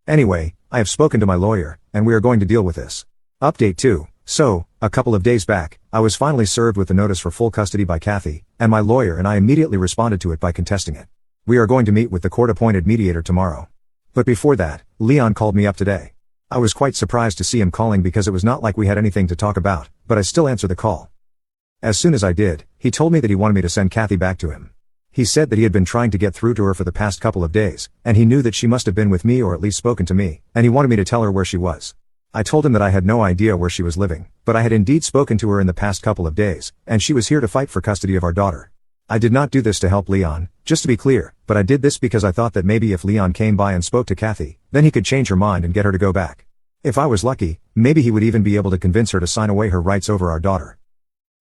Anyway, I have spoken to my lawyer, and we are going to deal with this. Update 2. So, a couple of days back, I was finally served with the notice for full custody by Kathy, and my lawyer and I immediately responded to it by contesting it. We are going to meet with the court-appointed mediator tomorrow. But before that, Leon called me up today. I was quite surprised to see him calling because it was not like we had anything to talk about, but I still answered the call. As soon as I did, he told me that he wanted me to send Kathy back to him. He said that he had been trying to get through to her for the past couple of days, and he knew that she must have been with me or at least spoken to me, and he wanted me to tell her where she was. I told him that I had no idea where she was living, but I had indeed spoken to her in the past couple of days, and she was here to fight for custody of our daughter. I did not do this to help Leon, just to be clear, but I did this because I thought that maybe if Leon came by and spoke to Kathy, then he could change her mind and get her to go back. If I was lucky, maybe he would even be able to convince her to sign away her rights over our daughter.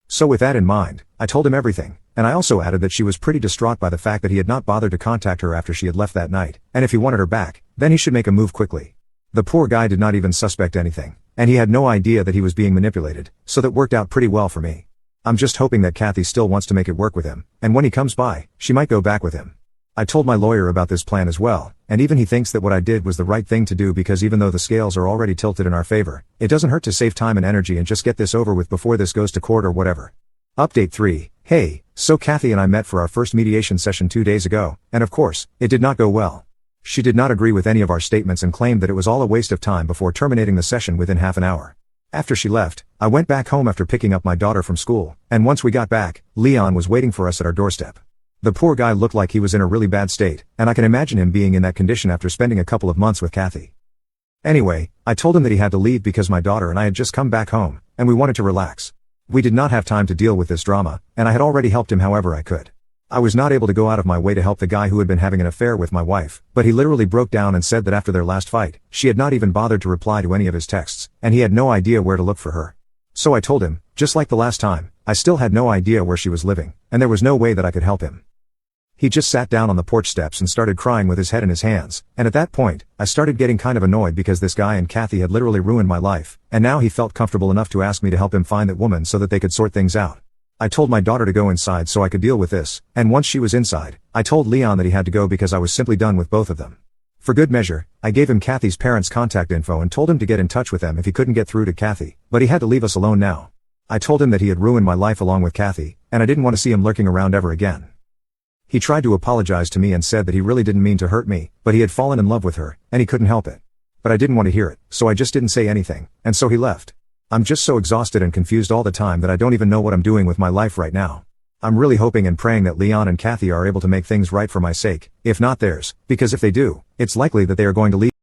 So with that in mind, I told him everything, and I also added that she was pretty distraught by the fact that he had not bothered to contact her after she had left that night, and if he wanted her back, then he should make a move quickly. The poor guy did not even suspect anything, and he had no idea that he was being manipulated, so that worked out pretty well for me. I'm just hoping that Kathy still wants to make it work with him, and when he comes by, she might go back with him. I told my lawyer about this plan as well, and even he thinks that what I did was the right thing to do because even though the scales are already tilted in our favor, it doesn't hurt to save time and energy and just get this over with before this goes to court or whatever. Update 3. Hey, so Kathy and I met for our first mediation session 2 days ago, and of course, it did not go well. She did not agree with any of our statements and claimed that it was all a waste of time before terminating the session within half an hour. After she left, I went back home after picking up my daughter from school, and once we got back, Leon was waiting for us at our doorstep. The poor guy looked like he was in a really bad state, and I can imagine him being in that condition after spending a couple of months with Kathy. Anyway, I told him that he had to leave because my daughter and I had just come back home, and we wanted to relax. We did not have time to deal with this drama, and I had already helped him however I could. I was not able to go out of my way to help the guy who had been having an affair with my wife, but he literally broke down and said that after their last fight, she had not even bothered to reply to any of his texts, and he had no idea where to look for her. So I told him, just like the last time, I still had no idea where she was living, and there was no way that I could help him. He just sat down on the porch steps and started crying with his head in his hands, and at that point, I started getting kind of annoyed because this guy and Kathy had literally ruined my life, and now he felt comfortable enough to ask me to help him find that woman so that they could sort things out. I told my daughter to go inside so I could deal with this, and once she was inside, I told Leon that he had to go because I was simply done with both of them. For good measure, I gave him Kathy's parents' contact info and told him to get in touch with them if he couldn't get through to Kathy, but he had to leave us alone now. I told him that he had ruined my life along with Kathy, and I didn't want to see him lurking around ever again. He tried to apologize to me and said that he really didn't mean to hurt me, but he had fallen in love with her, and he couldn't help it. But I didn't want to hear it, so I just didn't say anything, and so he left. I'm just so exhausted and confused all the time that I don't even know what I'm doing with my life right now. I'm really hoping and praying that Leon and Kathy are able to make things right for my sake, if not theirs, because if they do, it's likely that they are going to leave.